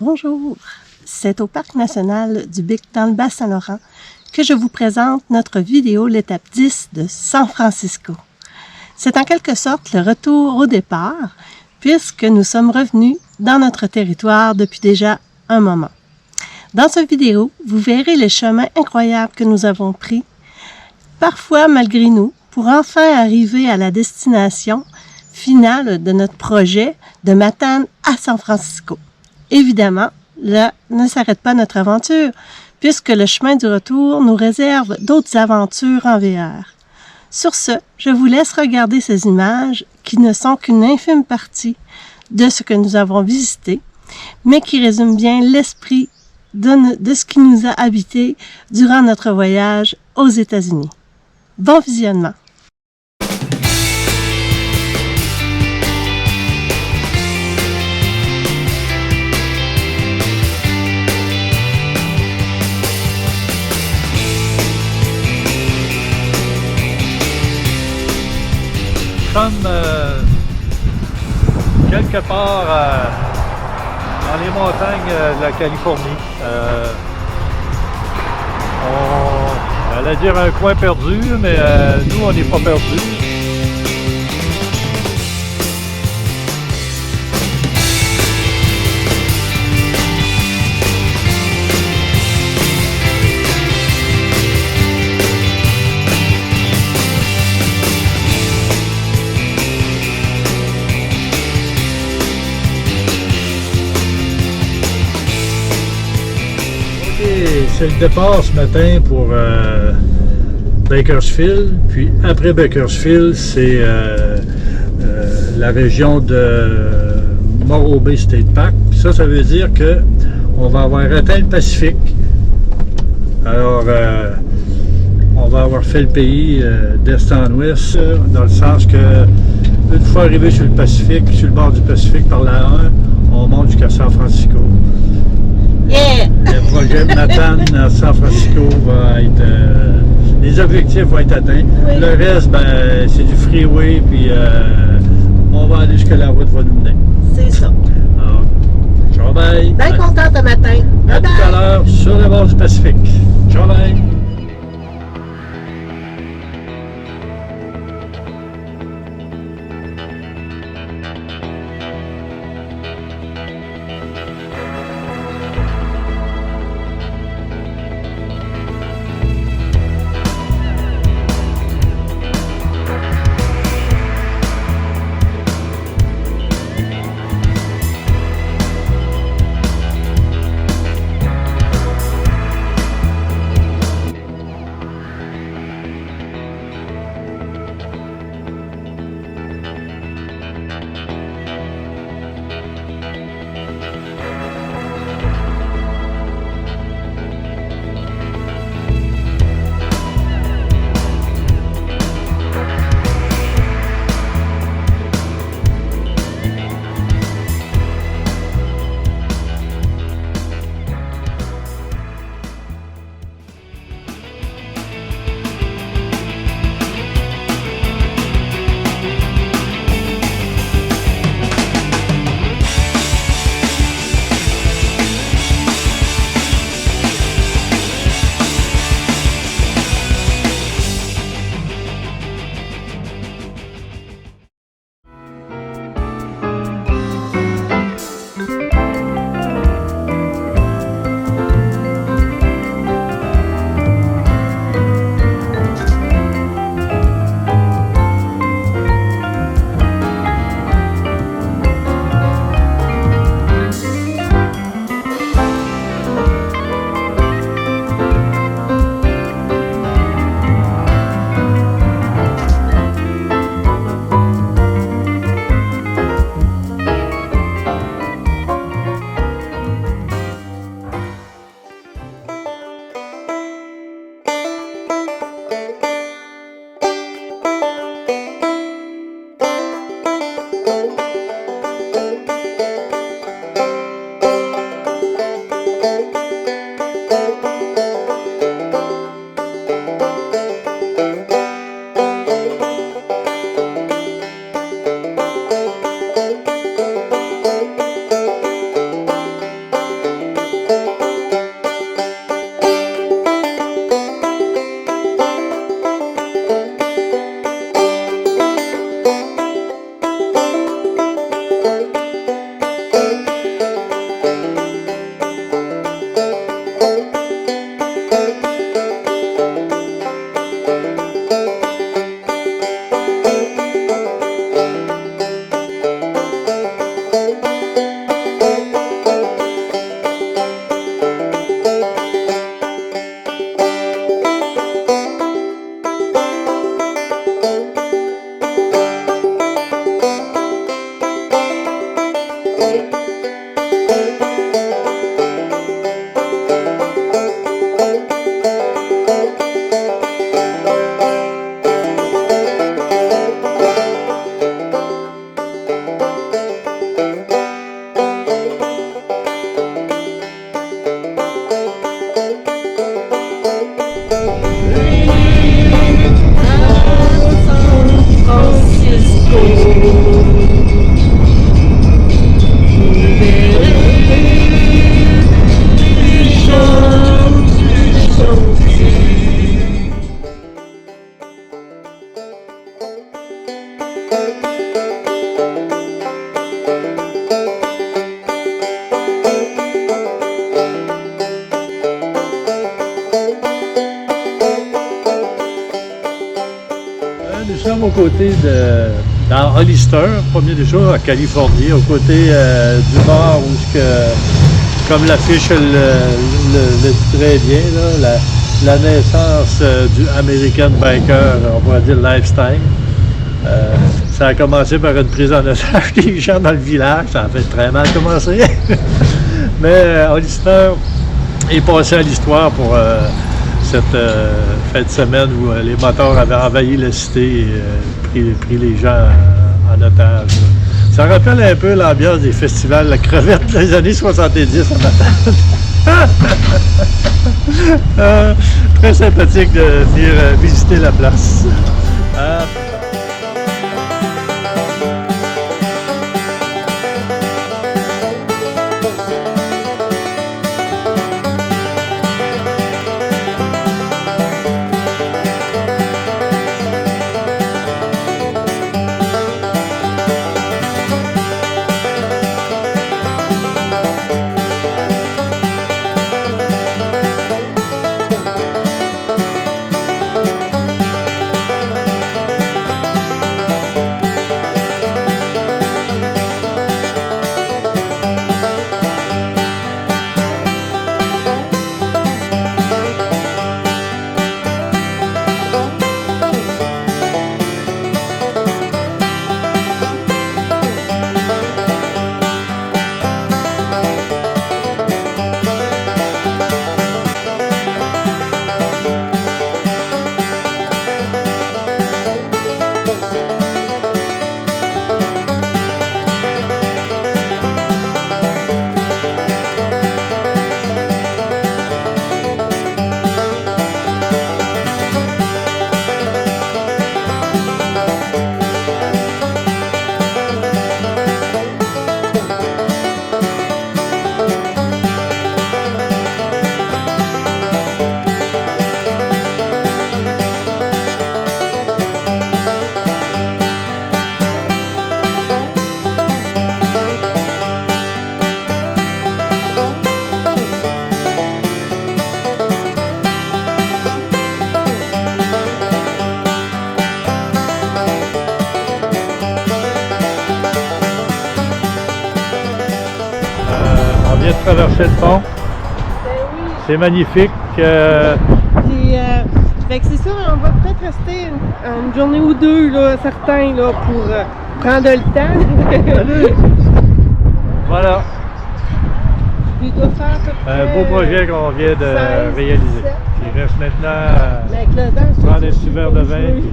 Bonjour, c'est au Parc national du Bic dans le Bas-Saint-Laurent que je vous présente notre vidéo l'étape 10 de San Francisco. C'est en quelque sorte le retour au départ puisque nous sommes revenus dans notre territoire depuis déjà un moment. Dans cette vidéo, vous verrez les chemins incroyables que nous avons pris, parfois malgré nous, pour enfin arriver à la destination finale de notre projet de Matane à San Francisco. Évidemment, là ne s'arrête pas notre aventure, puisque le chemin du retour nous réserve d'autres aventures en VR. Sur ce, je vous laisse regarder ces images qui ne sont qu'une infime partie de ce que nous avons visité, mais qui résument bien l'esprit de ce qui nous a habité durant notre voyage aux États-Unis. Bon visionnement! Comme quelque part dans les montagnes de la Californie. On allait dire un coin perdu, mais nous on n'est pas perdus. C'est le départ ce matin pour Bakersfield, puis après Bakersfield, c'est la région de Morro Bay State Park. Puis ça veut dire que on va avoir atteint le Pacifique. Alors, on va avoir fait le pays d'est en ouest, dans le sens que une fois arrivé sur le Pacifique, sur le bord du Pacifique par la 1, on monte jusqu'à San Francisco. Yeah! Le projet Matane à San Francisco va être... les objectifs vont être atteints. Oui. Le reste, ben, c'est du freeway, puis on va aller jusqu'à la route va nous mener. C'est ça. Alors, ciao, bye! Bien contente ce matin. À tout à l'heure sur le bord du Pacifique. Ciao, bye! sommes aux côtés dans Hollister, premier des choses, en Californie, aux côtés du bar où, comme l'affiche le dit très bien, là, la naissance du American Biker, on pourrait dire lifestyle. Ça a commencé par une prise en otage des gens dans le village, ça a fait très mal commencer. Mais Hollister est passé à l'histoire pour cette fin de semaine où les motards avaient envahi la cité et pris les gens en otage. Ça rappelle un peu l'ambiance des festivals La Crevette des années 70 en Matane. Très sympathique de venir visiter la place. Traverser le pont. C'est magnifique. Fait que c'est ça, on va peut-être rester une journée ou deux, là, certains, là, pour prendre le temps. Voilà. Il doit faire à peu près, un beau projet qu'on vient de 16, réaliser. 17. Il reste maintenant prendre un petit verre de vin et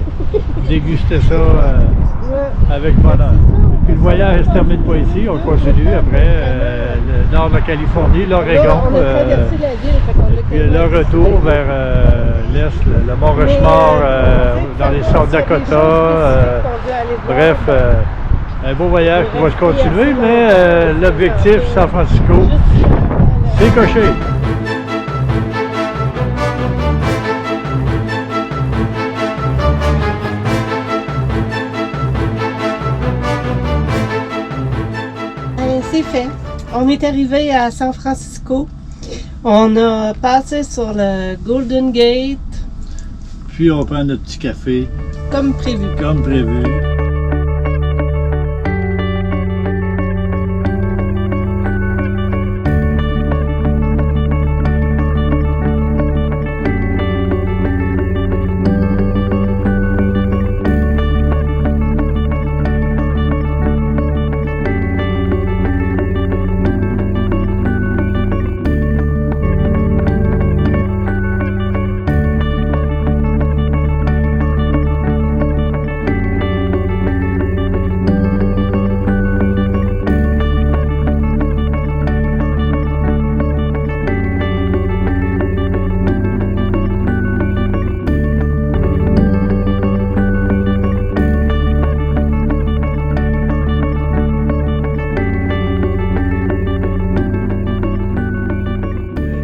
déguster ça avec bonheur. Puis le voyage ne se termine pas ici, on continue après le nord de la Californie, l'Oregon. On a traversé la ville, puis le retour vers l'est, le Mont Rushmore, dans les South Dakota. Bref, un beau voyage qui va se continuer, mais l'objectif San Francisco, c'est coché. C'est fait. On est arrivé à San Francisco. On a passé sur le Golden Gate. Puis on prend notre petit café. Comme prévu. Comme prévu.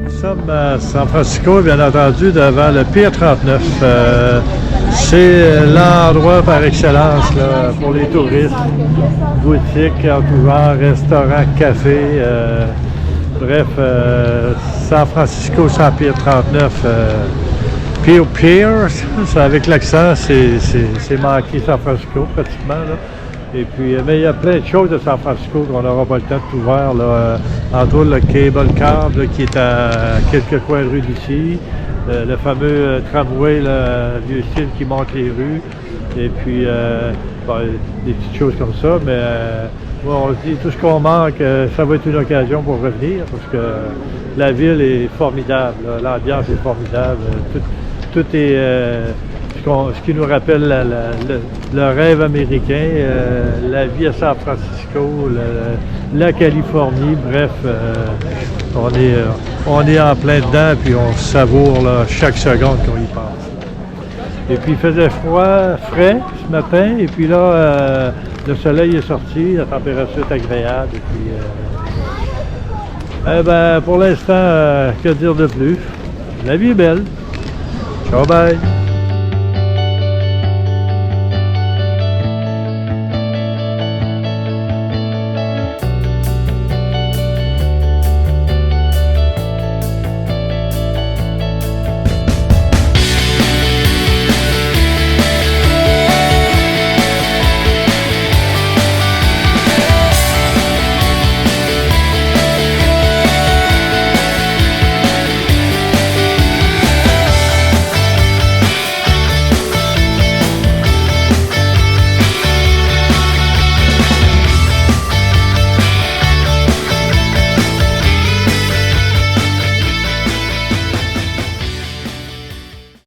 Nous sommes à San Francisco, bien entendu, devant le Pier 39. C'est l'endroit par excellence là, pour les touristes. Boutiques en tout genre, restaurants, cafés. Bref, San Francisco, sans Pier 39, Pier, c'est avec l'accent, c'est manqué San Francisco pratiquement. Là. Et puis, mais il y a plein de choses de San Francisco qu'on n'aura pas le temps de tout voir. Là. Entre autres, le Cable Car là, qui est à quelques coins de rue d'ici. Le fameux tramway, le vieux style qui monte les rues. Et puis, bon, des petites choses comme ça. Mais bon, on se dit, tout ce qu'on manque, ça va être une occasion pour revenir. Parce que la ville est formidable. L'ambiance est formidable. Tout est ce qui nous rappelle le rêve américain, la vie à San Francisco, la Californie, bref, on est en plein dedans puis on savoure là, chaque seconde qu'on y passe. Et puis il faisait frais ce matin, et puis là, le soleil est sorti, la température est agréable, et puis pour l'instant, que dire de plus? La vie est belle. Ciao, bye!